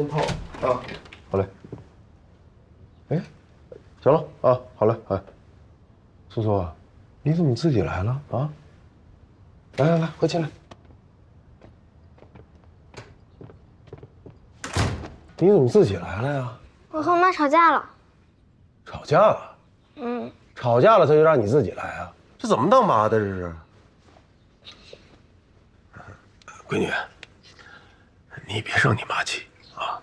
先泡啊，好嘞。哎，行了啊，好嘞，哎，苏苏，你怎么自己来了啊？来来来，快进来。你怎么自己来了呀？我和我妈吵架了。吵架了？吵架了，他就让你自己来啊？这怎么当妈的这是？闺女，你别生你妈气啊！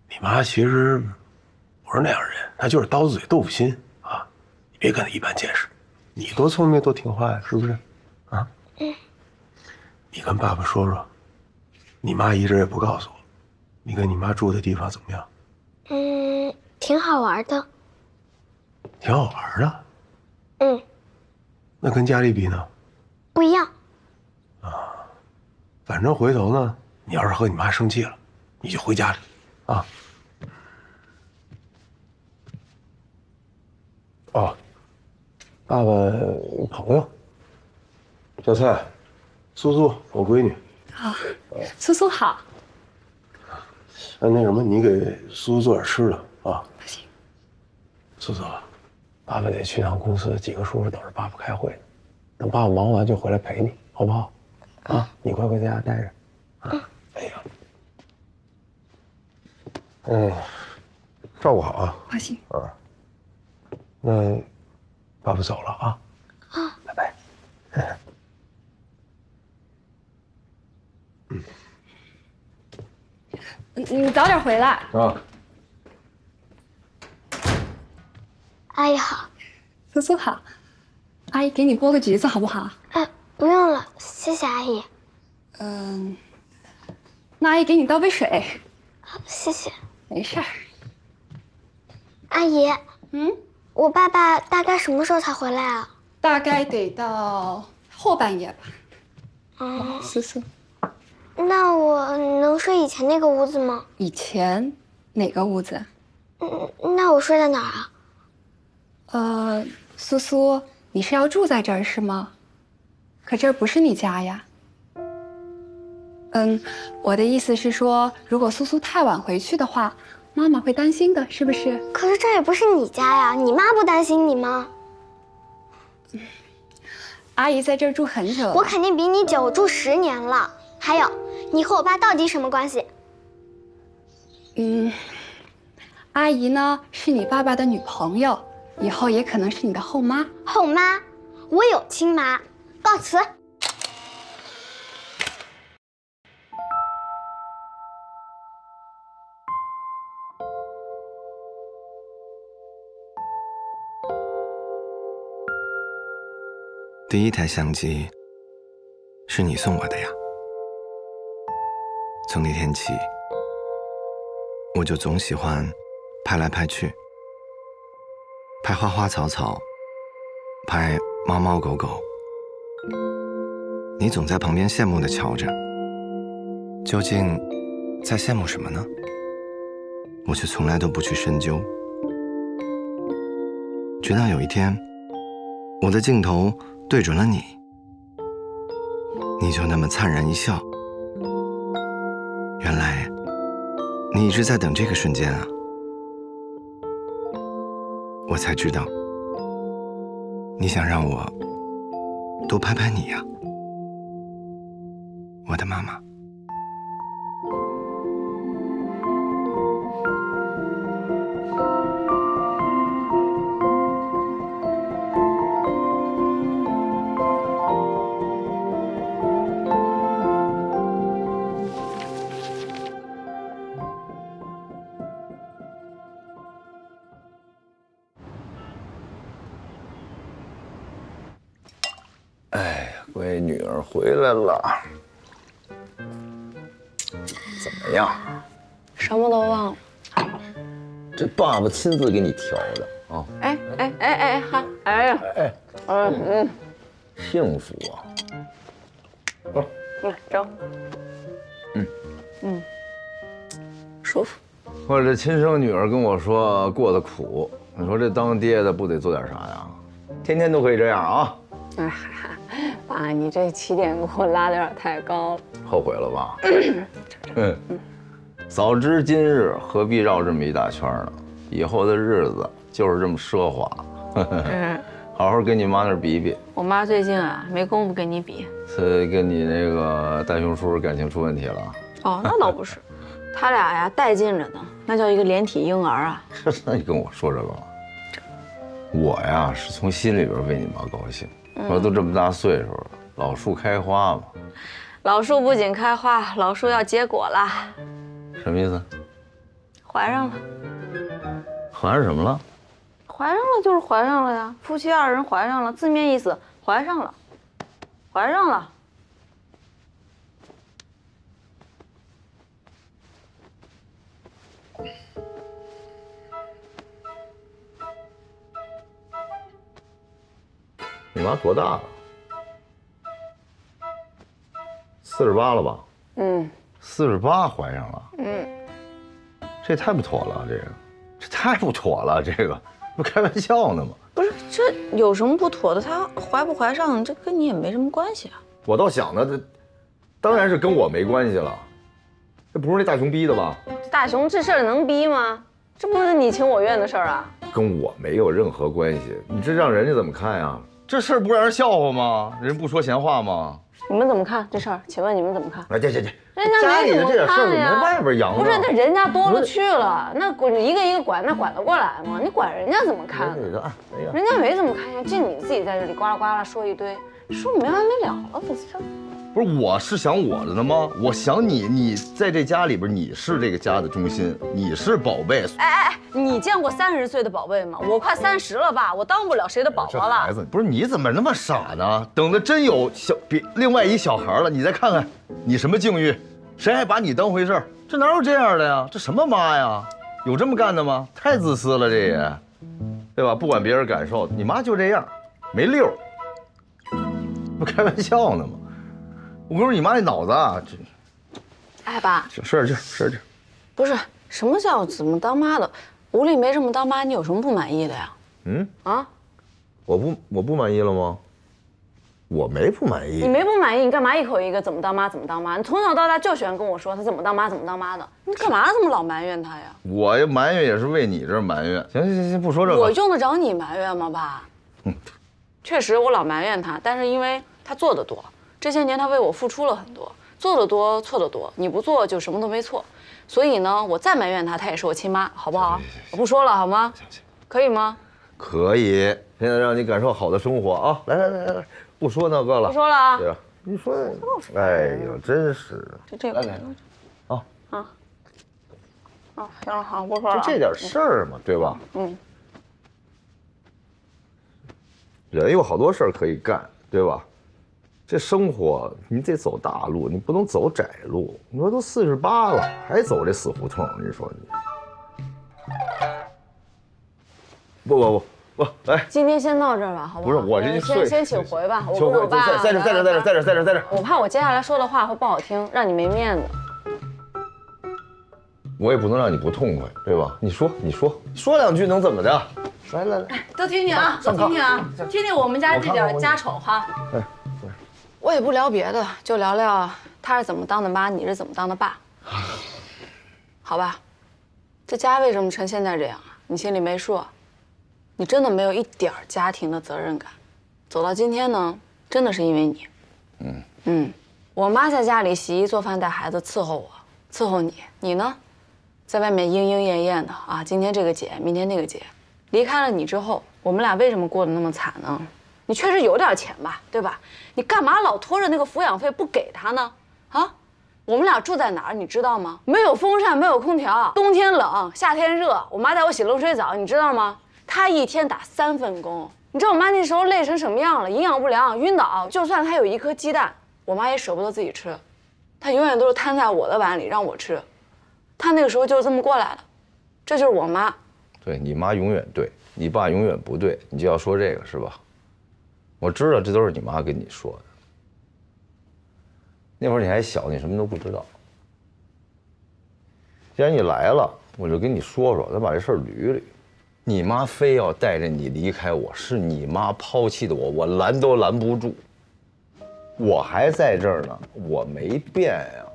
你妈其实不是那样人，她就是刀子嘴豆腐心啊！你别跟她一般见识。你多聪明多听话呀，是不是？啊？你跟爸爸说说，你妈一直也不告诉我，你跟你妈住的地方怎么样？挺好玩的。挺好玩的。那跟家里比呢？不一样。反正回头呢，你要是和你妈生气了，你就回家里，啊。哦，爸爸朋友，小蔡，苏苏，我闺女。好，苏苏好。那什么，你给苏苏做点吃的啊。不行。苏苏，爸爸得去趟公司，几个叔叔等着爸爸开会呢。等爸爸忙完就回来陪你，好不好？啊，你乖乖在家待着。哎呀，照顾好啊。放心。那爸爸走了啊。拜拜。你早点回来啊。阿姨好。苏苏好。阿姨给你剥个橘子好不好？哎，不用了，谢谢阿姨。那阿姨给你倒杯水。好，谢谢。没事儿。阿姨，我爸爸大概什么时候才回来啊？大概得到后半夜吧。苏苏，那我能睡以前那个屋子吗？以前哪个屋子？那我睡在哪儿啊？苏苏，你是要住在这儿是吗？可这儿不是你家呀。我的意思是说，如果苏苏太晚回去的话，妈妈会担心的，是不是？可是这也不是你家呀，你妈不担心你吗？阿姨在这儿住很久了。我肯定比你久，我住10年了。还有，你和我爸到底什么关系？阿姨呢是你爸爸的女朋友，以后也可能是你的后妈。后妈？我有亲妈。告辞。第一台相机是你送我的呀。从那天起，我就总喜欢拍来拍去，拍花花草草，拍猫猫狗狗。你总在旁边羡慕地瞧着，究竟在羡慕什么呢？我却从来都不去深究。直到有一天，我的镜头对准了你，你就那么灿然一笑。原来你一直在等这个瞬间啊！我才知道，你想让我多拍拍你呀，我的妈妈。闺女儿回来了，怎么样？什么都忘了。这爸爸亲自给你调的啊！好，哎呀，幸福啊！来走。舒服。我这亲生女儿跟我说过得苦，你说这当爹的不得做点啥呀？天天都可以这样啊！哎，爸，你这起点给我拉的有点太高了。后悔了吧？早知今日，何必绕这么一大圈呢？以后的日子就是这么奢华。好好跟你妈那儿比比。我妈最近啊没工夫跟你比。是跟你那个大熊叔感情出问题了？哦，那倒不是，他俩呀带劲着呢，那叫一个连体婴儿啊。那你跟我说这个了？我呀是从心里边为你妈高兴。说都这么大岁数了，老树开花嘛。老树不仅开花，老树要结果了。什么意思？怀上了。怀上什么了？怀上了就是怀上了呀，夫妻二人怀上了，字面意思怀上了，怀上了。你妈多大了？48了吧？48怀上了。这太不妥了，这太不妥了，这个不开玩笑呢吗？不是，这有什么不妥的？她怀不怀上，这跟你也没什么关系啊。我倒想呢，这当然是跟我没关系了。这不是那大熊逼的吧？大熊这事儿能逼吗？这不是你情我愿的事儿啊。跟我没有任何关系，你这让人家怎么看呀？这事儿不让人笑话吗？人不说闲话吗？你们怎么看这事儿？请问你们怎么看？哎，这，人家家里的这点事儿怎么呀？外边扬呢？不是，那人家多了去了，那管一个一个管，那管得过来吗？你管人家怎么看？人家没怎么看呀，就你自己在这里呱啦呱啦说一堆，说没完没了了，这。不是，我是想我的呢吗？我想你，你在这家里边，你是这个家的中心，你是宝贝。哎，你见过30岁的宝贝吗？我快30了吧，我当不了谁的宝宝了。孩子，不是你怎么那么傻呢？等着真有另外一小孩了，你再看看你什么境遇，谁还把你当回事儿？这哪有这样的呀？这什么妈呀？有这么干的吗？太自私了，这也，对吧？不管别人感受，你妈就这样，没溜儿，不开玩笑呢吗？我跟你说，你妈那脑子啊，这，哎爸，使点劲，不是什么叫怎么当妈的？屋里没什么当妈，你有什么不满意的呀？我不满意了吗？我没不满意。你没不满意，你干嘛一口一个怎么当妈怎么当妈？你从小到大就喜欢跟我说他怎么当妈怎么当妈的，你干嘛这么老埋怨他呀？我埋怨也是为你这儿埋怨。行，不说这个。我用得着你埋怨吗，爸？确实我老埋怨他，但是因为他做得多。这些年他为我付出了很多，做得多错得多，你不做就什么都没错，所以呢，我再埋怨他，他也是我亲妈，好不好？我不说了，好吗？行，可以吗？可以。现在让你感受好的生活啊！来，不说那个了，不说了啊！对吧？你说，哎呦，真是。就这个。来，啊，行了，好，不说了。就这点事儿嘛，对吧？人有好多事儿可以干，对吧？这生活你得走大路，你不能走窄路。你说都48了，还走这死胡同，你说你？不，来，今天先到这儿吧，好不好？不是我这先请回吧。我请回，在这。我怕我接下来说的话会不好听，让你没面子。我也不能让你不痛快，对吧？你说两句能怎么的？来，都听听啊，都听听啊，听听我们家这点家丑哈。我也不聊别的，就聊聊他是怎么当的妈，你是怎么当的爸，好吧？这家为什么成现在这样啊？你心里没数？你真的没有一点家庭的责任感，走到今天呢，真的是因为你。我妈在家里洗衣做饭带孩子伺候我，伺候你，你呢，在外面莺莺燕燕的啊，今天这个姐，明天那个姐。离开了你之后，我们俩为什么过得那么惨呢？你确实有点钱吧，对吧？你干嘛老拖着那个抚养费不给他呢？啊，我们俩住在哪儿，你知道吗？没有风扇，没有空调，冬天冷，夏天热。我妈带我洗冷水澡，你知道吗？她一天打3份工，你知道我妈那时候累成什么样了？营养不良，晕倒。就算她有一颗鸡蛋，我妈也舍不得自己吃，她永远都是摊在我的碗里让我吃。她那个时候就是这么过来的，这就是我妈。对你妈永远对，你爸永远不对，你就要说这个是吧？我知道这都是你妈跟你说的。那会儿你还小，你什么都不知道。既然你来了，我就跟你说说，咱把这事儿捋捋。你妈非要带着你离开我，是你妈抛弃的我，我拦都拦不住。我还在这儿呢，我没变呀。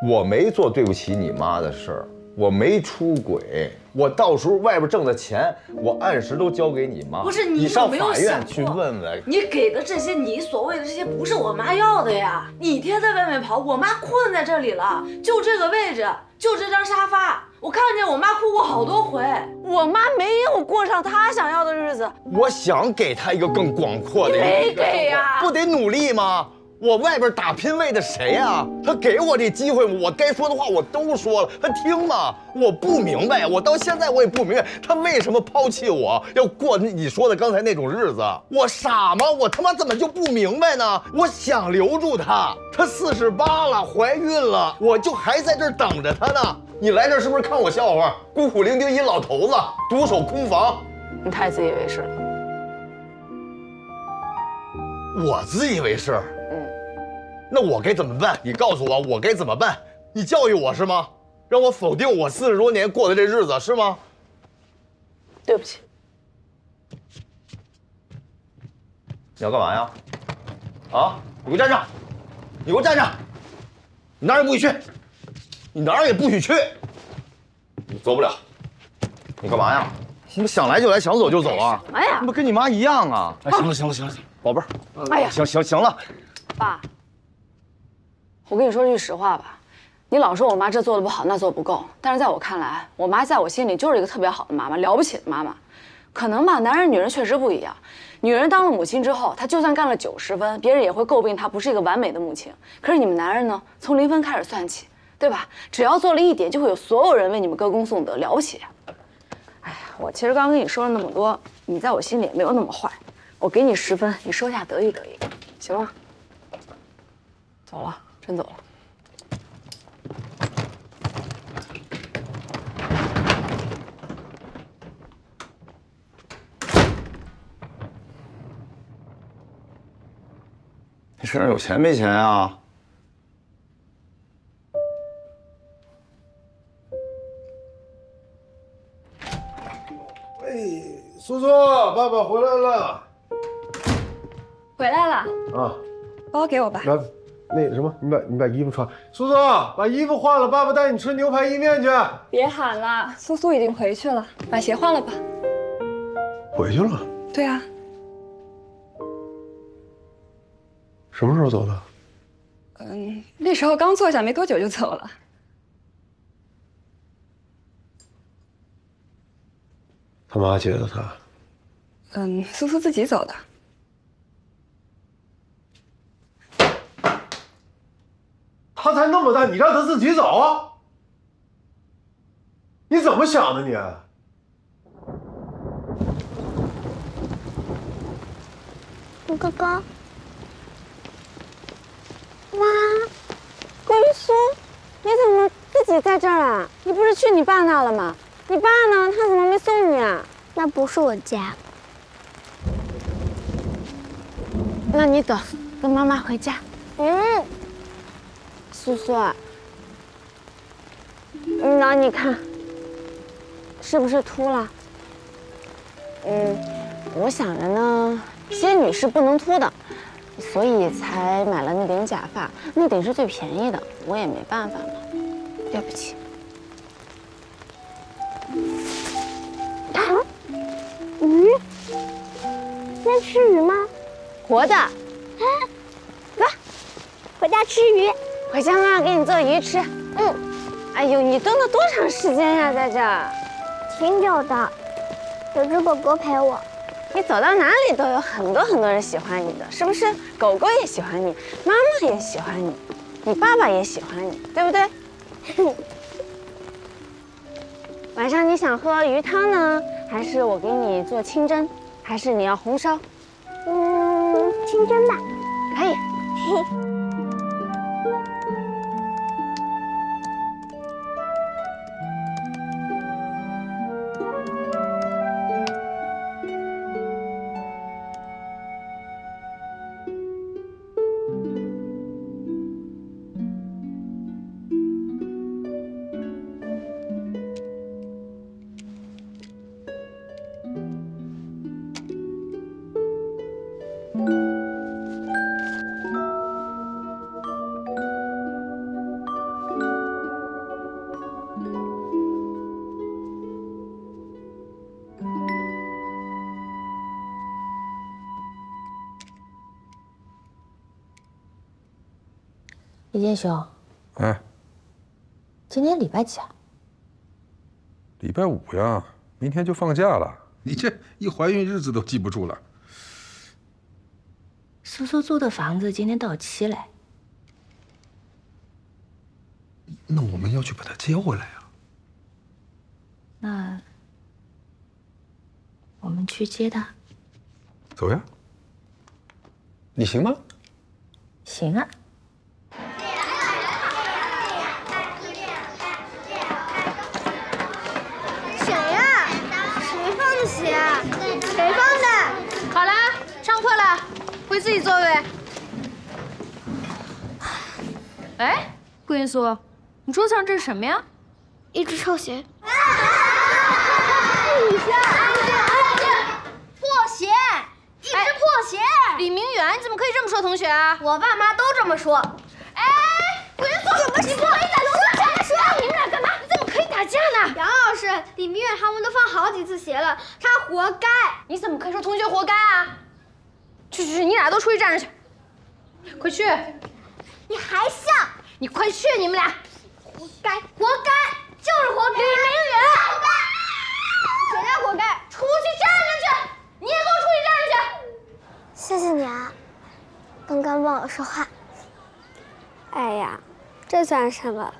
我没做对不起你妈的事儿，我没出轨，我到时候外边挣的钱，我按时都交给你妈。不是你上有没有法院想过去问问。你给的这些，你所谓的这些，不是我妈要的呀！你一天在外面跑，我妈困在这里了，就这个位置，就这张沙发，我看见我妈哭过好多回。我妈没有过上她想要的日子，我想给她一个更广阔的，你没给呀？不得努力吗？我外边打拼为的谁呀？他给我这机会，我该说的话我都说了，他听吗？我不明白，我到现在我也不明白他为什么抛弃我，要过你说的刚才那种日子。我傻吗？我他妈怎么就不明白呢？我想留住他，他48了，怀孕了，我就还在这儿等着他呢。你来这儿是不是看我笑话？孤苦伶仃一老头子，独守空房，你太自以为是了。我自以为是。那我该怎么办？你告诉我，我该怎么办？你教育我是吗？让我否定我40多年过的这日子是吗？对不起。你要干嘛呀？啊！你给我站上！你给我站上！你哪儿也不许去！你哪儿也不许去！你走不了！你干嘛呀？你们想来就来，想走就走啊？什么呀？你不跟你妈一样啊？哎，行了行了行了，宝贝儿，哎呀，行了，爸。我跟你说句实话吧，你老说我妈这做的不好，那做不够，但是在我看来，我妈在我心里就是一个特别好的妈妈，了不起的妈妈。可能吧，男人女人确实不一样。女人当了母亲之后，她就算干了90分，别人也会诟病她不是一个完美的母亲。可是你们男人呢，从0分开始算起，对吧？只要做了1点，就会有所有人为你们歌功颂德，了不起啊！哎呀，我其实刚刚跟你说了那么多，你在我心里也没有那么坏。我给你10分，你收下得意得意，行吗？走了。真走了。你身上有钱没钱啊？喂，苏苏，爸爸回来了。回来了啊，包给我吧。来，那什么，你把衣服穿。苏苏，把衣服换了，爸爸带你吃牛排意面去。别喊了，苏苏已经回去了，把鞋换了吧。回去了？对啊。什么时候走的？那时候刚坐下没多久就走了。他妈接的他。苏苏自己走的。他才那么大，你让他自己走？你怎么想的你？苏哥哥，妈，桂苏，你怎么自己在这儿啊？你不是去你爸那了吗？你爸呢？他怎么没送你啊？那不是我家。那你走，跟妈妈回家。苏苏，你看，是不是秃了？我想着呢，仙女是不能秃的，所以才买了那顶假发，那顶是最便宜的，我也没办法嘛，对不起。鱼，在吃鱼吗？活的。走，回家吃鱼。回家妈妈给你做鱼吃。哎呦，你蹲了多长时间呀，在这儿？挺久的，有只狗狗陪我。你走到哪里都有很多人喜欢你的，是不是？狗狗也喜欢你，妈妈也喜欢你，你爸爸也喜欢你，对不对？晚上你想喝鱼汤呢，还是我给你做清蒸，还是你要红烧？清蒸吧。可以。李建雄，哎，今天礼拜几啊？礼拜5呀，明天就放假了。你这一怀孕日子都记不住了。苏苏租的房子今天到期嘞。那我们要去把她接回来呀。那我们去接她。走呀。你行吗？行啊。谁呀？谁放的鞋啊？谁放的？好啦，上课了，回自己座位。哎，顾云苏，你桌子上这是什么呀？一只臭鞋。破鞋，一只破鞋。李明远，你怎么可以这么说同学啊？我爸妈都这么说。哎，顾云苏，你不可以在楼下这样说。你们俩干嘛？你怎么可以打架呢？杨老师，李明远他们都放好几次鞋了，他活该。你怎么可以说同学活该啊？去，你俩都出去站着去，快去！你还像？你快去，你们俩！活该，活该，就是活该。李明远，活该。谁家活该？出去站着去！你也给我出去站着去！谢谢你啊，刚刚帮我说话。哎呀，这算什么？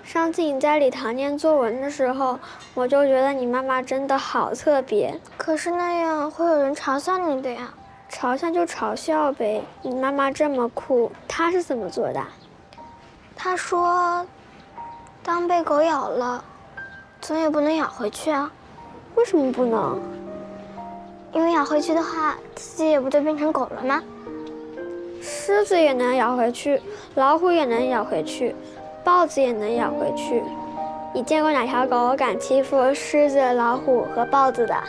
上次你在礼堂念作文的时候，我就觉得你妈妈真的好特别。可是那样会有人嘲笑你的呀。嘲笑就嘲笑呗，你妈妈这么酷，她是怎么做的？她说，当被狗咬了，总也不能咬回去啊。为什么不能？因为咬回去的话，自己也不就变成狗了吗？狮子也能咬回去，老虎也能咬回去，豹子也能咬回去。你见过哪条狗敢欺负狮子、老虎和豹子的？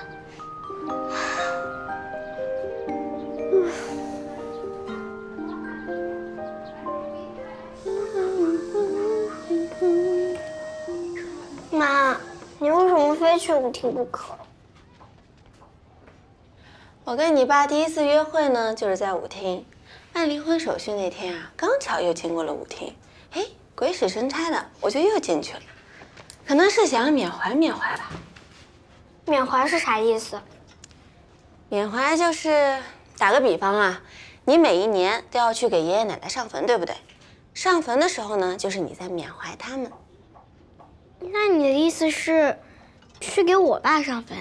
妈，你为什么非去舞厅不可？我跟你爸第一次约会呢，就是在舞厅。办离婚手续那天啊，刚巧又经过了舞厅，哎，鬼使神差的，我就又进去了。可能是想缅怀缅怀吧。缅怀是啥意思？缅怀就是打个比方啊，你每一年都要去给爷爷奶奶上坟，对不对？上坟的时候呢，就是你在缅怀他们。那你的意思是，去给我爸上坟？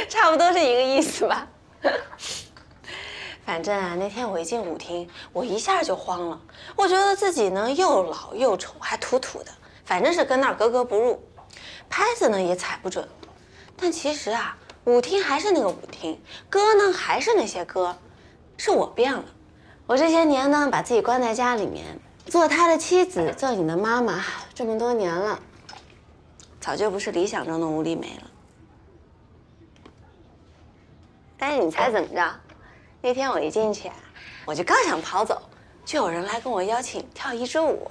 差不多是一个意思吧。反正啊，那天我一进舞厅，我一下就慌了。我觉得自己呢又老又丑，还土土的，反正是跟那儿格格不入。拍子呢也踩不准。但其实啊，舞厅还是那个舞厅，歌呢还是那些歌，是我变了。我这些年呢，把自己关在家里面，做他的妻子，做你的妈妈，这么多年了，早就不是理想中的吴丽梅了。但是你猜怎么着？那天我一进去啊，我就刚想跑走，就有人来跟我邀请跳一支舞。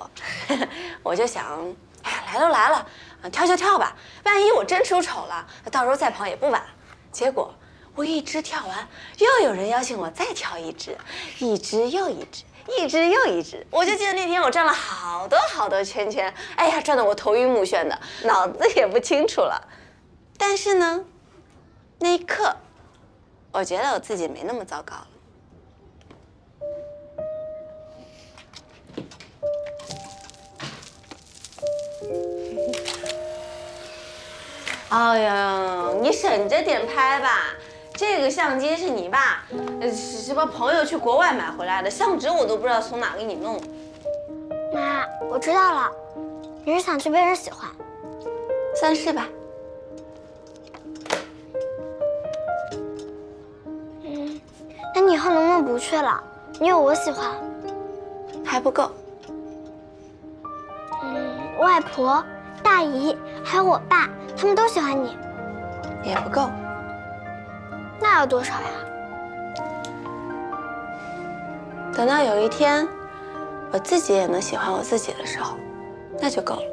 我就想，哎呀，来都来了，跳就跳吧，万一我真出丑了，到时候再跑也不晚。结果我一支跳完，又有人邀请我再跳一支，一支又一支，一支又一支。我就记得那天我转了好多好多圈圈，哎呀，转得我头晕目眩的，脑子也不清楚了。但是呢，那一刻，我觉得我自己没那么糟糕了。哎呀，你省着点拍吧。这个相机是你爸，什么朋友去国外买回来的，相纸我都不知道从哪给你弄。妈，我知道了，你是想去被人喜欢，算是吧。那你以后能不能不去了？你有我喜欢，还不够。外婆、大姨还有我爸，他们都喜欢你，也不够。那要多少呀？等到有一天，我自己也能喜欢我自己的时候，那就够了。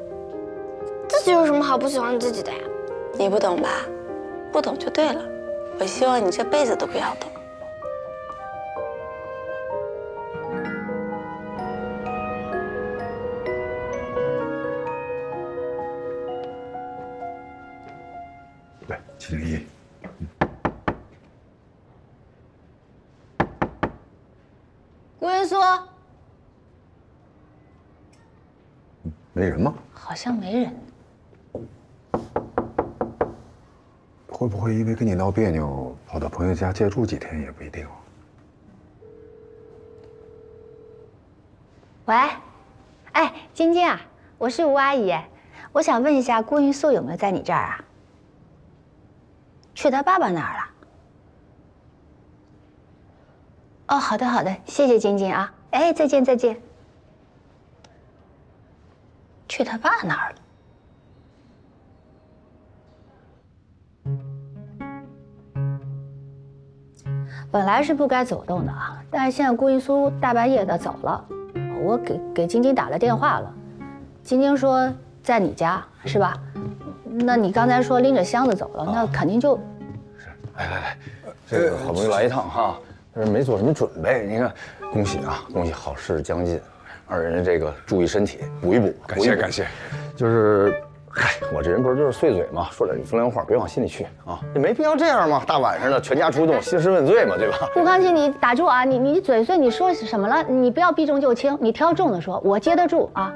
自己有什么好不喜欢自己的呀？你不懂吧？不懂就对了。我希望你这辈子都不要懂。来701。顾云苏，没人吗？好像没人。会不会因为跟你闹别扭，跑到朋友家借住几天也不一定哦。喂，哎，晶晶啊，我是吴阿姨，我想问一下顾云素有没有在你这儿啊？去他爸爸那儿了。哦，好的好的，谢谢晶晶啊。哎，再见再见。去他爸那儿了。本来是不该走动的啊，但是现在顾云苏大半夜的走了，我给晶晶打了电话了，晶晶说在你家是吧？那你刚才说拎着箱子走了，那肯定就……是，来，这个好不容易来一趟哈，但是没做什么准备。你看，恭喜啊，恭喜好事将近，二人这个注意身体，补一补。感谢感谢。就是，嗨，我这人不是就是碎嘴嘛，说点风凉话，别往心里去啊，也没必要这样嘛。大晚上的，全家出动，兴师问罪嘛，对吧？顾康熙，你打住啊！你嘴碎，你说什么了？你不要避重就轻，你挑重的说，我接得住啊。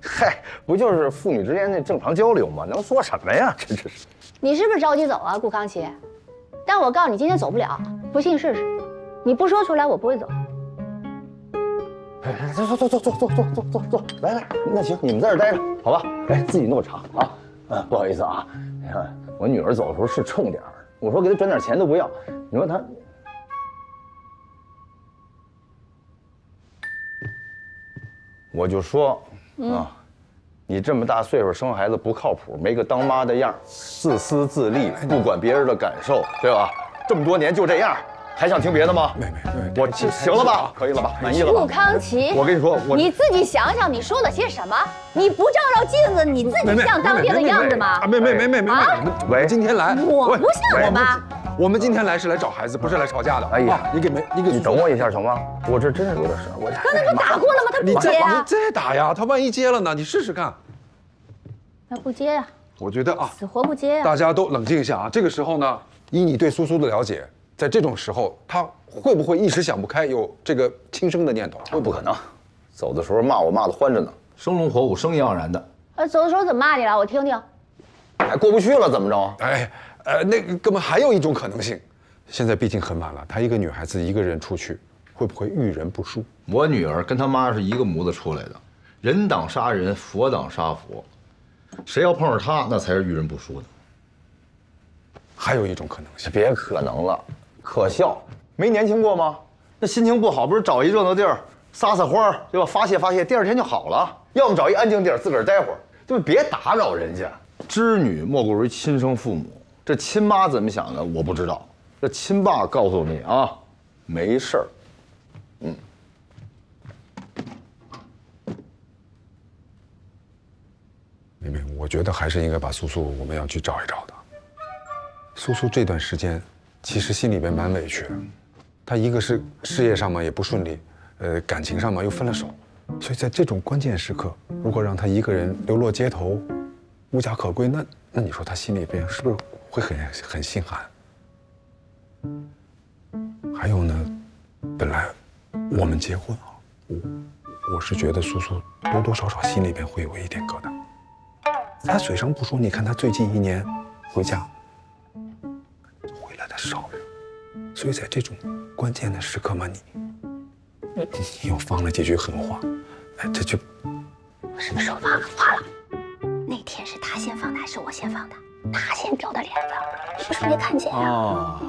嗨，不就是父女之间那正常交流吗？能说什么呀？这是。你是不是着急走啊，顾康熙？但我告诉你，今天走不了，不信试试。你不说出来，我不会走。哎，坐，来，那行，你们在这待着，好吧？来，自己弄茶啊。不好意思啊，你看我女儿走的时候是冲点儿，我说给她转点钱都不要，你说她。我就说啊，你这么大岁数生孩子不靠谱，没个当妈的样，自私自利，不管别人的感受，对吧？这么多年就这样，还想听别的吗？没，我行了吧？可以了吧？满意了吧？顾康琪，我跟你说，你自己想想，你说了些什么？你不照照镜子，你自己像当爹的样子吗？没，喂，今天来，我不像我妈。我们今天来是来找孩子，不是来吵架的。哎呀，你等我一下成吗？我这真是有点事儿。我刚才不打过了吗？他不接啊！你再打呀，他万一接了呢？你试试看。那不接呀？我觉得啊，死活不接呀！大家都冷静一下啊。这个时候呢，以你对苏苏的了解，在这种时候，他会不会一时想不开，有这个轻生的念头？不可能，走的时候骂我骂得欢着呢，生龙活虎，生意盎然的。走的时候怎么骂你了？我听听。还过不去了，怎么着？哎，那个哥们还有一种可能性，现在毕竟很晚了，她一个女孩子一个人出去，会不会遇人不淑？我女儿跟她妈是一个模子出来的，人挡杀人，佛挡杀佛，谁要碰上她，那才是遇人不淑的。还有一种可能性，别可能了，可笑，没年轻过吗？那心情不好，不是找一热闹地儿撒撒欢儿，对吧？发泄发泄，第二天就好了。要么找一安静地儿自个儿待会儿，对吧？别打扰人家。织女莫过于亲生父母，这亲妈怎么想的我不知道，这亲爸告诉你啊，没事儿。妹妹，我觉得还是应该把苏苏我们要去找一找的。苏苏这段时间其实心里边蛮委屈的，她一个是事业上嘛也不顺利，感情上嘛又分了手，所以在这种关键时刻，如果让她一个人流落街头，无家可归，那你说她心里边是不是会很心寒？还有呢，本来我们结婚啊，我是觉得苏苏多多少少心里边会有一点疙瘩。她嘴上不说，你看她最近1年回家回来的少，所以在这种关键的时刻嘛，你又放了几句狠话，哎，这就什么时候放狠话了？那天是他先放的还是我先放的？他先丢的脸子，是不是没看见啊？哦，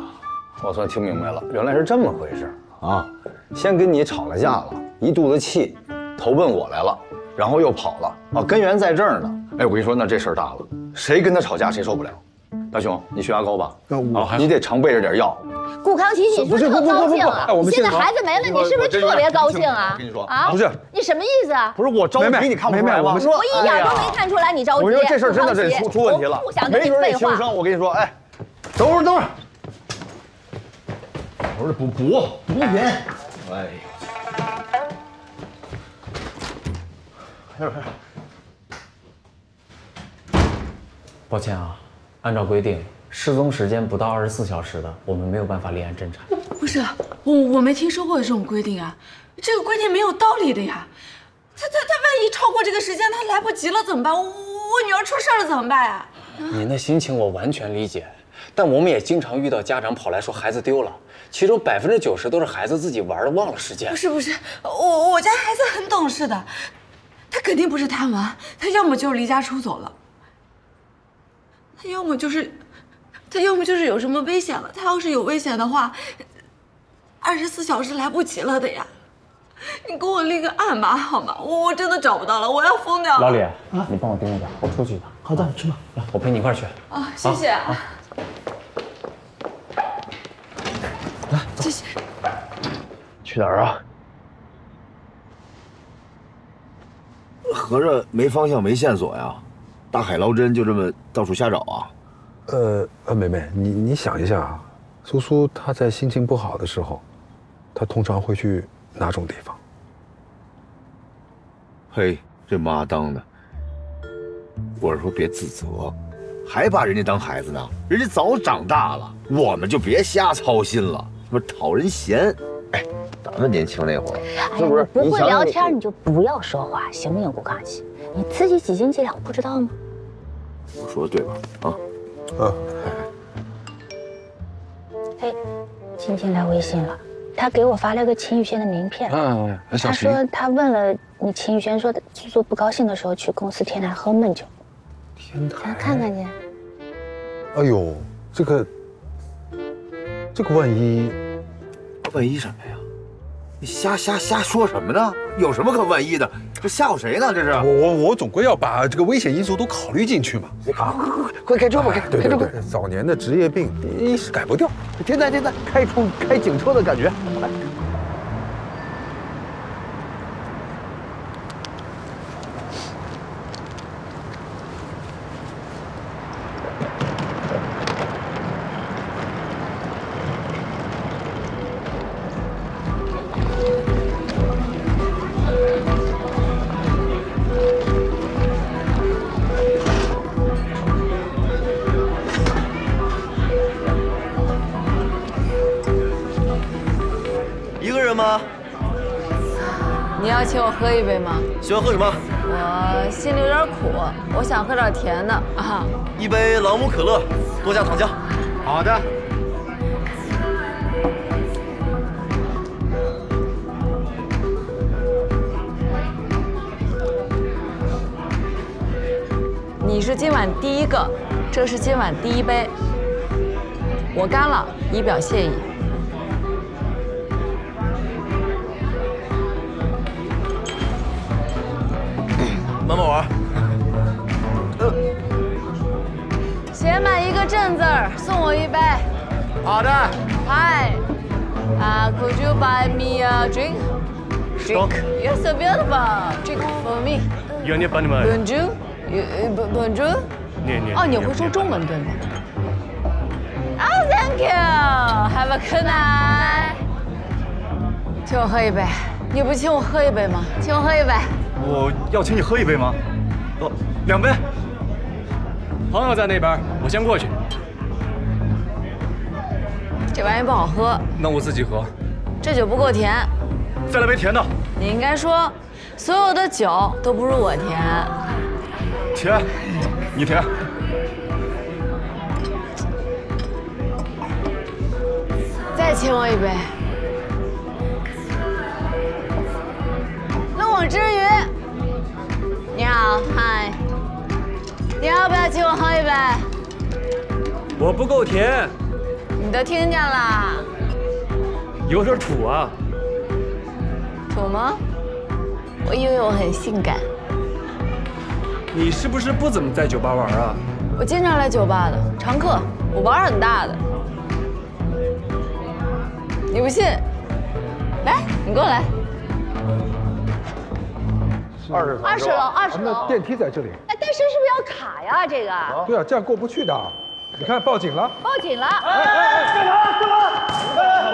我算听明白了，原来是这么回事啊！先跟你吵了架了，一肚子气，投奔我来了，然后又跑了啊！根源在这儿呢。哎，我跟你说，那这事儿大了，谁跟他吵架谁受不了。大兄，你血压高吧？你得常备着点药。顾康琪，你是特高兴啊！现在孩子没了，你是不是特别高兴啊？我跟你说啊，不是，你什么意思啊？不是我着急，你看不出来吗？我一点都没看出来你着急。我说这事儿真的是出问题了，没准你轻生。我跟你说，哎，等会儿，我说补品。哎呦，抱歉啊，按照规定，失踪时间不到24小时的，我们没有办法立案侦查。不是，我没听说过这种规定啊，这个规定没有道理的呀。他万一超过这个时间，他来不及了怎么办？我女儿出事了怎么办呀？您的心情我完全理解，但我们也经常遇到家长跑来说孩子丢了，其中90%都是孩子自己玩的忘了时间。不是，我家孩子很懂事的，他肯定不是贪玩，他要么就是离家出走了，他要么就是有什么危险了。他要是有危险的话，24小时来不及了的呀。你给我立个案吧，好吗？我真的找不到了，我要疯掉了。老李啊，你帮我盯着点，我出去一趟。好的，去吧。来，我陪你一块儿去。啊，谢谢。来，谢谢。去哪儿啊？合着没方向没线索呀？大海捞针就这么到处瞎找啊？美美，你想一下啊，苏苏她在心情不好的时候，她通常会去哪种地方？嘿，这妈当的！我是说别自责，还把人家当孩子呢，人家早长大了，我们就别瞎操心了，不讨人嫌。哎，咱们年轻那会儿，是不是？不会聊天你就不要说话，行不行？顾康熙，你自己几斤几两不知道吗？我说的对吧？啊，哎，晶晶来微信了，她给我发了个秦宇轩的名片。她说她问了你，秦宇轩说苏苏不高兴的时候去公司天台喝闷酒。天台，咱看看去。哎呦，这个万一什么呀？你瞎说什么呢？有什么可万一的？这吓唬谁呢？这是我总归要把这个危险因素都考虑进去嘛。快开车吧，对，早年的职业病一时改不掉。现在开警车的感觉。来。吗？你要请我喝一杯吗？喜欢喝什么？我心里有点苦，我想喝点甜的啊。一杯朗姆可乐，多加糖浆。好的。你是今晚第一个，这是今晚第一杯。我干了，以表谢意。慢慢玩。写满一个正字儿，送我一杯。好的。Hi, could you buy me a drink? Drink. You're so beautiful. Drink for me. Bonjour. Bonjour. 哦，你会说中文对吗？ Oh, thank you. Have a good night. 请我喝一杯，你不请我喝一杯吗？请我喝一杯。我要请你喝一杯吗？2杯。朋友在那边，我先过去。这玩意不好喝。那我自己喝。这酒不够甜。再来杯甜的。你应该说，所有的酒都不如我甜。甜，你甜。 再请我一杯。漏网之鱼，你好，嗨，你要不要请我喝一杯？我不够甜。你都听见了。有点土啊。土吗？我以为我很性感。你是不是不怎么在酒吧玩啊？我经常来酒吧的，常客，我玩很大的。 你不信？来，你过来。20楼。20楼。那电梯在这里。哎，但是是不是要卡呀？这个。对啊，这样过不去的。你看报警了，报警了！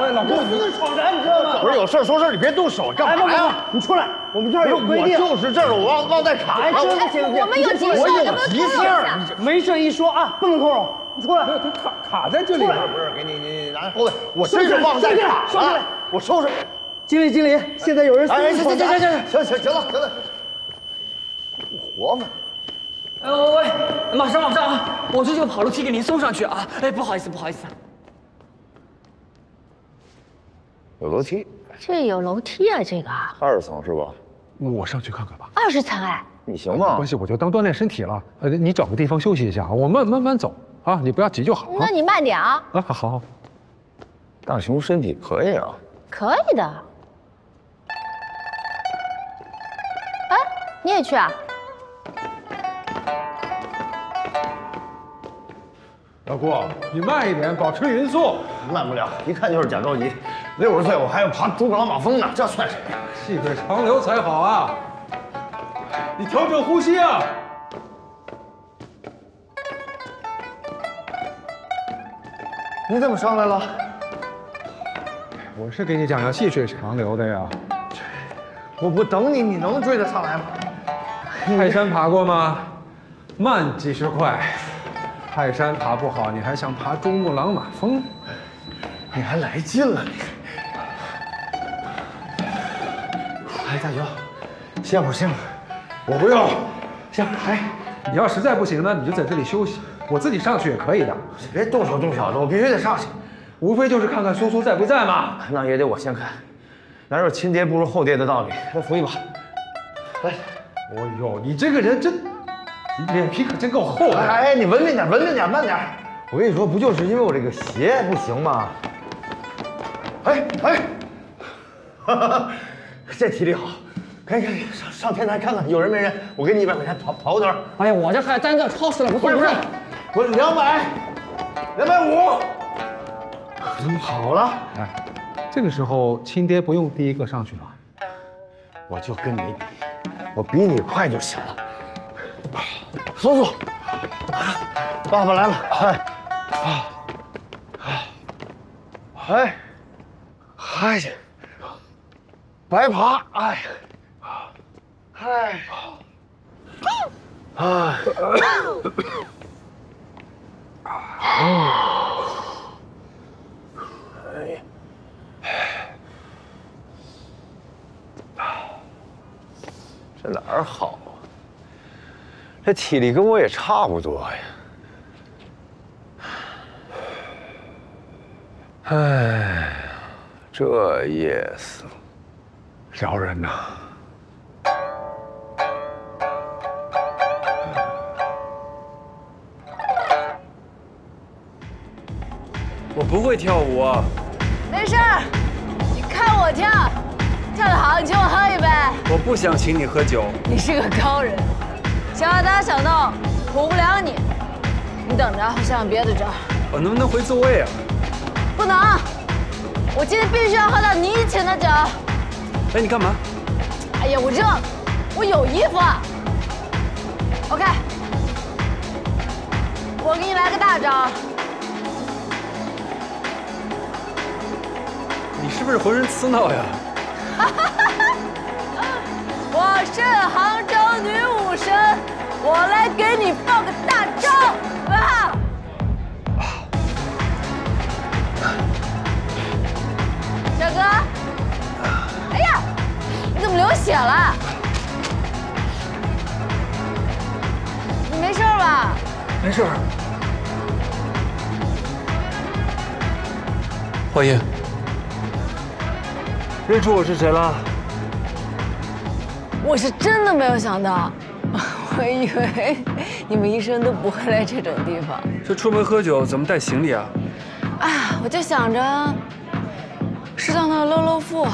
喂，老公，你闯人，你知道吗？不是有事说事，你别动手，干嘛呀？你出来，我们这儿有规定。我就是这儿，我忘带卡。哎，真的行，我们有急事，我有急事儿，没事一说啊，不能通融。你出来，他卡在这里了。不是，给你拿后背，我真是忘带卡了。我收拾。经理，现在有人。哎，行，行了。活吗？喂，马上啊！我这就跑楼梯给您送上去啊！哎，不好意思。有楼梯？这有楼梯啊，这个20层是吧？我上去看看吧。20层哎。你行吗？没关系，我就当锻炼身体了。你找个地方休息一下，我慢慢走啊，你不要急就好。那你慢点啊。啊，好。大熊身体可以啊。可以的。哎，你也去啊？老顾，你慢一点，保持匀速。慢不了，一看就是假着急。60岁我还要爬珠穆朗玛峰呢，这算什么呀？细水长流才好啊！你调整呼吸啊！你怎么上来了？我是给你讲要细水长流的呀。我不等你，你能追得上来吗？泰山爬过吗？慢即是快。泰山爬不好，你还想爬珠穆朗玛峰？你还来劲了你！哎，大熊，歇会儿。我不用。行，哎，你要实在不行呢，你就在这里休息，我自己上去也可以的。别动手动脚的，我必须得上去。无非就是看看苏苏在不在嘛。那也得我先看，哪有亲爹不如后爹的道理？来扶一把。来。哦呦，你这个人真，你脸皮可真够厚的。哎，你文明点，慢点。我跟你说，不就是因为我这个鞋不行吗？哎，这体力好，可以上天台看看有人没人，我给你100块钱跑点。哎呀，我这还单叫超市了，不是，我200、250，怎么跑了？哎，这个时候亲爹不用第一个上去吗？我就跟你比，我比你快就行了。苏苏，爸爸来了，哎呀，白爬，这哪儿好啊？这体力跟我也差不多呀。哎，这夜色撩人呐！我不会跳舞啊。没事儿，你看我跳，跳得好，你请我喝一杯。我不想请你喝酒。你是个高人，小打小闹，唬不了你。你等着，我想想别的招。我能不能回座位啊？不能，我今天必须要喝到你请的酒。哎，你干嘛？哎呀，我热，我有衣服。OK， 我给你来个大招。你是不是浑身刺挠呀？我是杭州女武神，我来给你放个大招啊！小哥，哎呀，你怎么流血了？你没事吧？没事。华英，认出我是谁了？我是真的没有想到，我以为你们一生都不会来这种地方。这出门喝酒怎么带行李啊？哎呀，我就想着适当的露露富，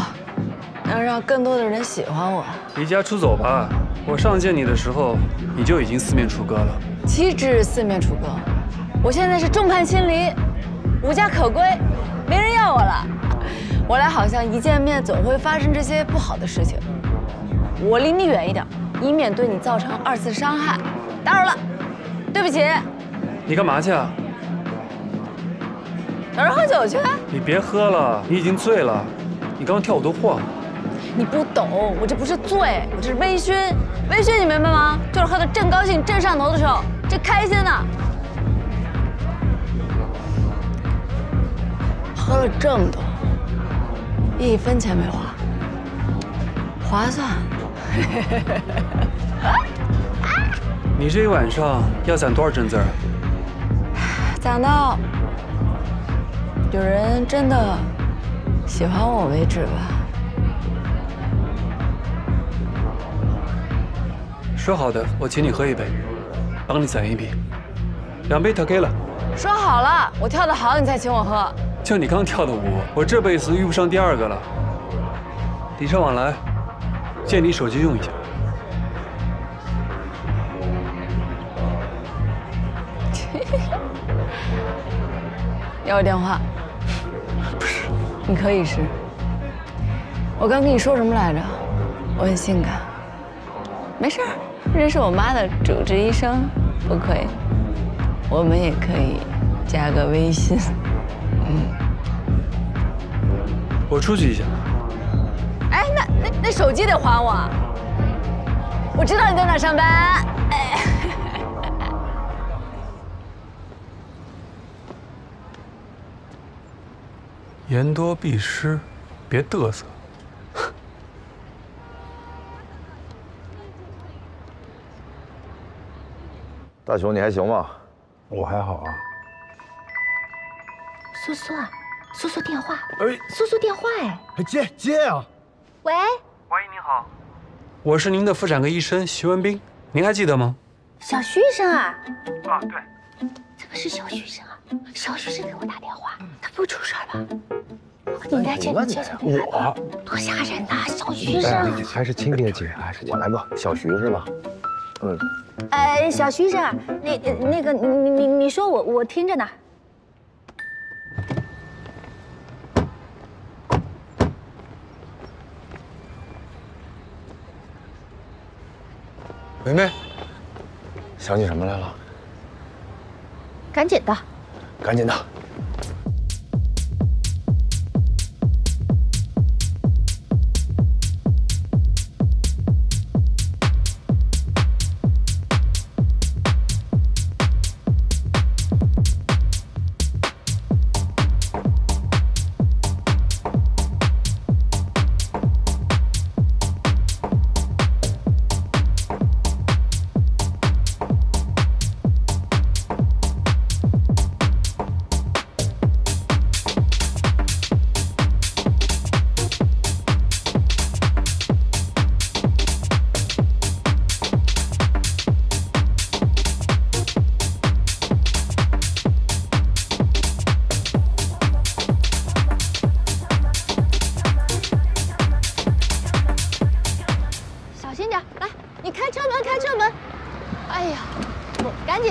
能让更多的人喜欢我。离家出走吧！我上见你的时候，你就已经四面楚歌了。岂止四面楚歌，我现在是众叛亲离，无家可归，没人要我了。我俩好像一见面总会发生这些不好的事情。我离你远一点，以免对你造成2次伤害。打扰了，对不起。你干嘛去啊？找人喝酒去。你别喝了，你已经醉了。你刚刚跳舞都晃了。你不懂，我这不是醉，我这是微醺。微醺你明白吗？就是喝得正高兴、正上头的时候，这开心呢。喝了这么多，1分钱没花，划算。你这一晚上要攒多少真字儿？攒到有人真的喜欢我为止吧。说好的，我请你喝一杯，帮你攒一笔，2杯他给了。说好了，我跳得好你才请我喝。就你刚跳的舞，我这辈子遇不上第2个了。礼尚往来，借你手机用一下。要我电话？不是，你可以是。我刚跟你说什么来着？我很性感。没事儿，认识我妈的主治医生不亏。我们也可以加个微信。我出去一下。哎，那手机得还我。我知道你在哪上班。哎。言多必失，别嘚瑟。大雄，你还行吗？我还好啊。苏苏啊，苏苏电话，苏苏电话哎，接啊！喂，喂，您好，我是您的妇产科医生徐文斌，您还记得吗？小徐医生啊？啊，对，这个是小徐医生啊，小徐医生给我打电话，他不会出事吧？你来接，我多吓人呐，小徐医生，还是亲爹接，还是我来吧，小徐是吧？小徐医生啊，那个你说我听着呢。梅梅，想起什么来了？赶紧的，赶紧的。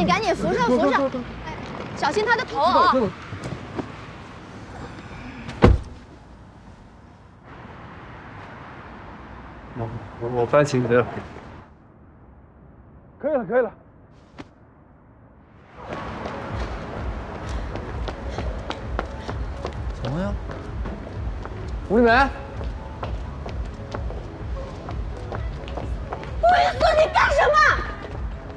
赶紧扶上，小心他的头啊！我搬行李了。可以了。怎么样？吴丽梅，吴雨思，你干什么？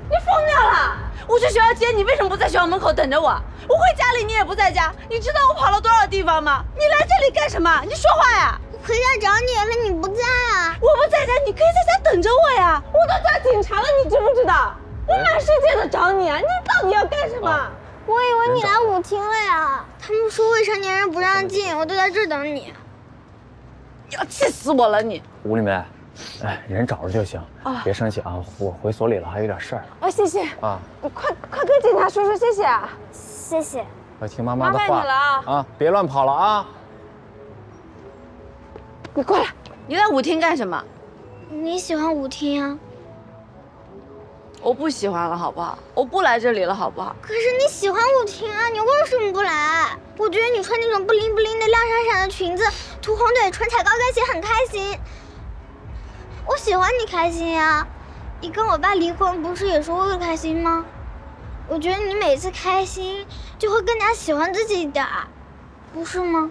你疯掉了！我去学校接你，为什么不在学校门口等着我？我回家里你也不在家，你知道我跑了多少地方吗？你来这里干什么？你说话呀！我回家找你了，你不在啊！我不在家，你可以在家等着我呀！我都叫警察了，你知不知道？我满世界的找你啊！你到底要干什么？我以为你来舞厅了呀！他们说未成年人不让进，我都在这儿等你。你要气死我了你！吴丽梅，哎，人找着就行，别生气啊！我回所里了，还有点事儿。哦，谢谢啊！你快跟警察说谢谢。谢谢。要听妈妈的话。麻烦你了啊！别乱跑了啊！你过来，你来舞厅干什么？你喜欢舞厅啊？我不喜欢了，好不好？我不来这里了，好不好？可是你喜欢舞厅啊，你为什么不来？我觉得你穿那种不灵不灵的亮闪闪的裙子，涂红腿，穿踩高跟鞋很开心。我喜欢你开心呀，你跟我爸离婚不是也是为了开心吗？我觉得你每次开心就会更加喜欢自己一点。不是吗？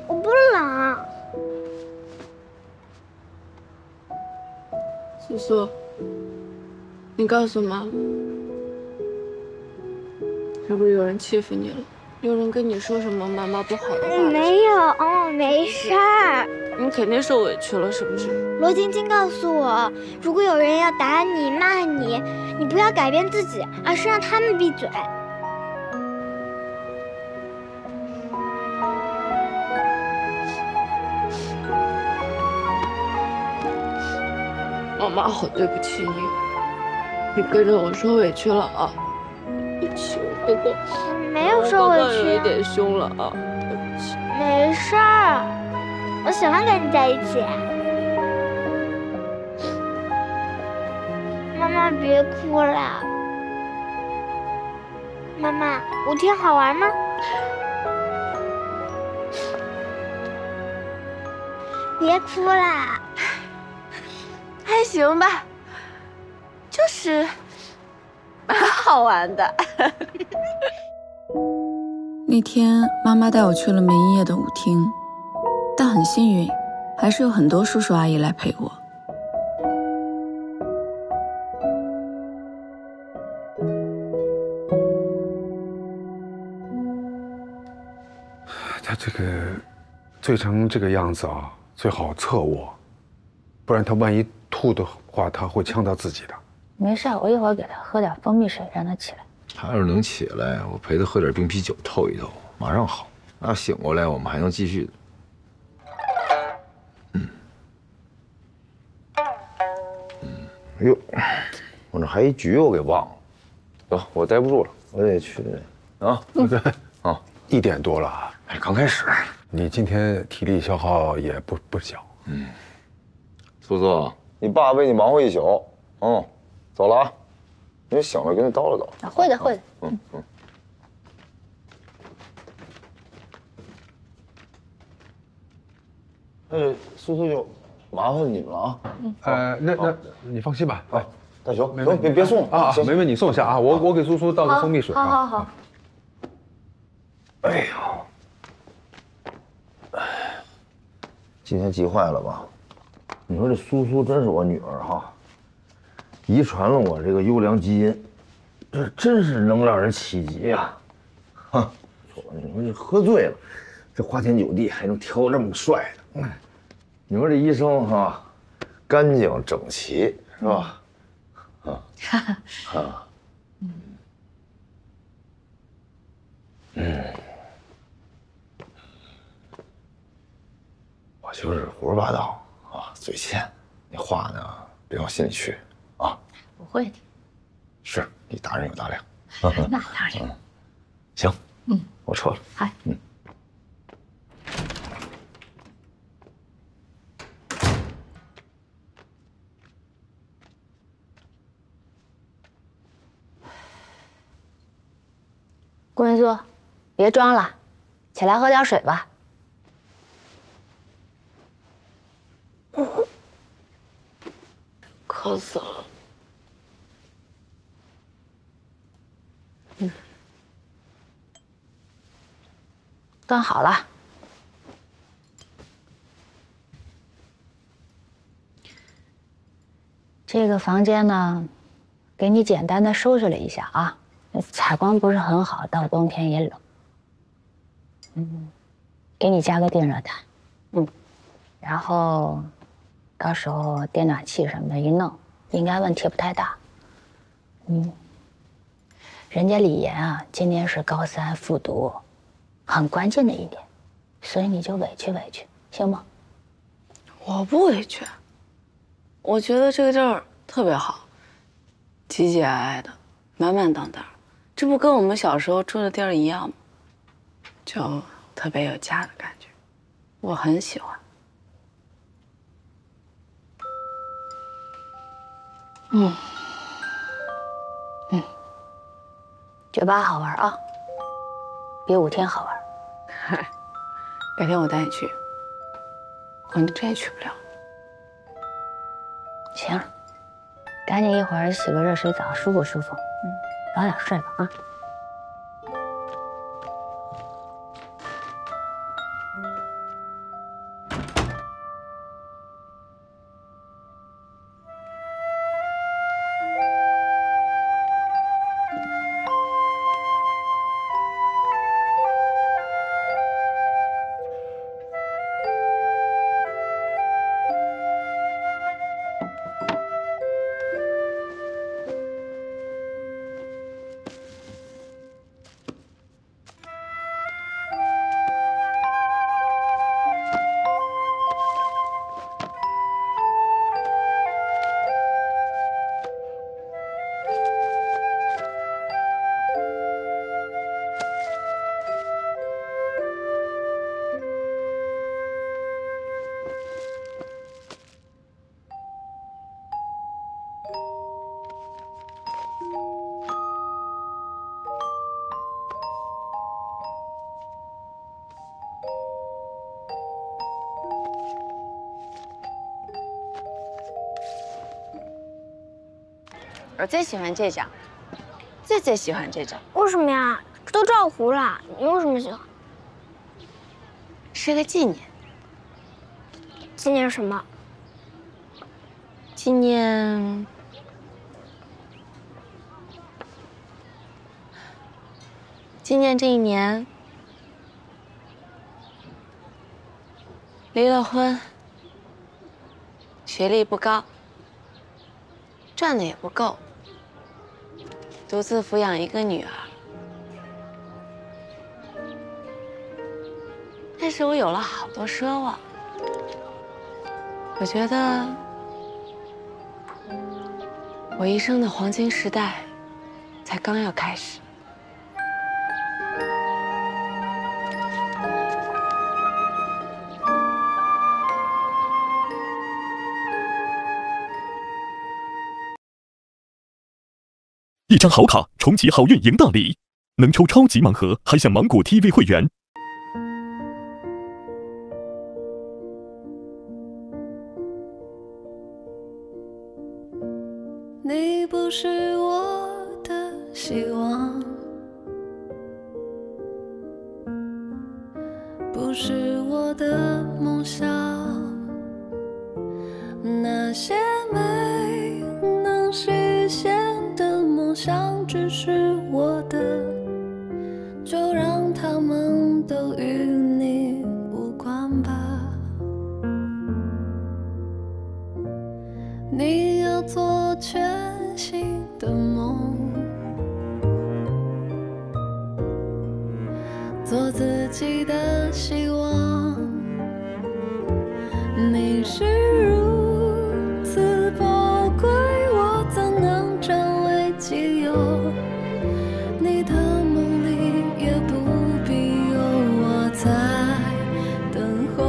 我不冷。苏苏，你告诉妈，是不是有人欺负你了？有人跟你说什么妈妈不好的话？没有，没事儿。你肯定受委屈了，是不是？罗晶晶告诉我，如果有人要打你、骂你，你不要改变自己，而是让他们闭嘴。妈妈好对不起你，你跟着我受委屈了啊！对不起，我哥哥没有受委屈，有一点凶了啊，对不起。没事儿，我喜欢跟你在一起。妈妈别哭了。妈妈，5天好玩吗？别哭啦。还行吧，就是蛮好玩的。那天妈妈带我去了梅一夜的舞厅，但很幸运，还是有很多叔叔阿姨来陪我。他这个醉成这个样子啊，最好侧卧，不然他万一吐的话，他会呛到自己的。没事，我一会儿给他喝点蜂蜜水，让他起来。他要是能起来，我陪他喝点冰啤酒透一透，马上好。那醒过来，我们还能继续。哎呦，我这还一局我给忘了，走，我待不住了，我得去啊。对，啊1点多了，哎，刚开始。你今天体力消耗也不小。苏苏，你爸为你忙活一宿，走了啊。你醒了跟他叨唠叨。会的，会的。苏苏就麻烦你们了啊。那你放心吧。哎，大雄，行，别送了啊，没问题，你送下啊。我给苏苏倒个蜂蜜水。好。哎呦，今天急坏了吧？你说这苏苏真是我女儿哈，遗传了我这个优良基因，这真是能让人起急呀！哈，你说这喝醉了，这花天酒地还能挑这么帅的，你说这医生哈，干净整齐是吧？我就是胡说八道啊，嘴欠，那话呢别往心里去啊。不会的。是你大人有大量。那当然。行，我撤了。嗨。顾云苏，别装了，起来喝点水吧。渴死了。端好了。这个房间呢，给你简单的收拾了一下啊。采光不是很好，到冬天也冷。给你加个电热毯。然后，到时候电暖器什么的一弄，应该问题不太大。人家李岩啊，今年是高3复读，很关键的一年，所以你就委屈委屈，行吗？我不委屈，我觉得这个地儿特别好，挤挤挨挨的，满满当当，这不跟我们小时候住的地儿一样吗？就特别有家的感觉，我很喜欢。酒吧好玩啊，比5天好玩。嗨，改天我带你去，我这也去不了。行，赶紧一会儿洗个热水澡，舒服舒服。早点睡吧啊。我最喜欢这张，最喜欢这张。为什么呀？都照糊了，你为什么喜欢？是个纪念。纪念什么？纪念这一年离了婚，学历不高，赚的也不够，独自抚养一个女儿。但是我有了好多奢望，我觉得我一生的黄金时代才刚要开始。一张好卡，重集好运赢大礼，能抽超级盲盒，还享芒果 TV 会员。你不是我的希望，不是我的梦想，那些没能实现的梦想只是我的，就让他们都与你无关吧。你要做全新的梦，做自己的希望。你是如此宝贵，我怎能占为己有？你的梦里也不必有我在等候。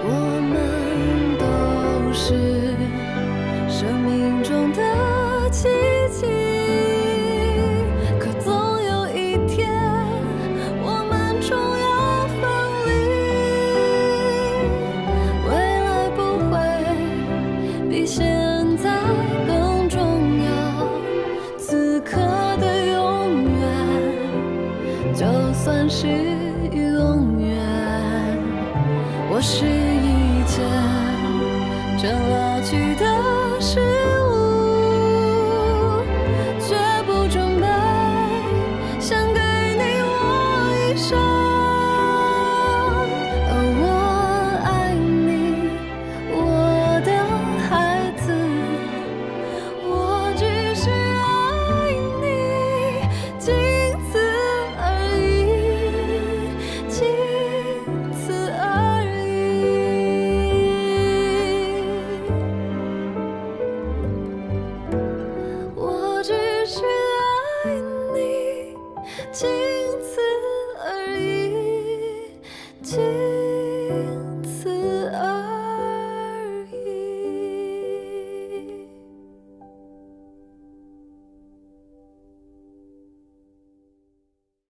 我们都是生命中的奇迹，可总有一天我们终要分离。未来不会比现在更重要，此刻的永远就算是永远。我是一件正老去的事物。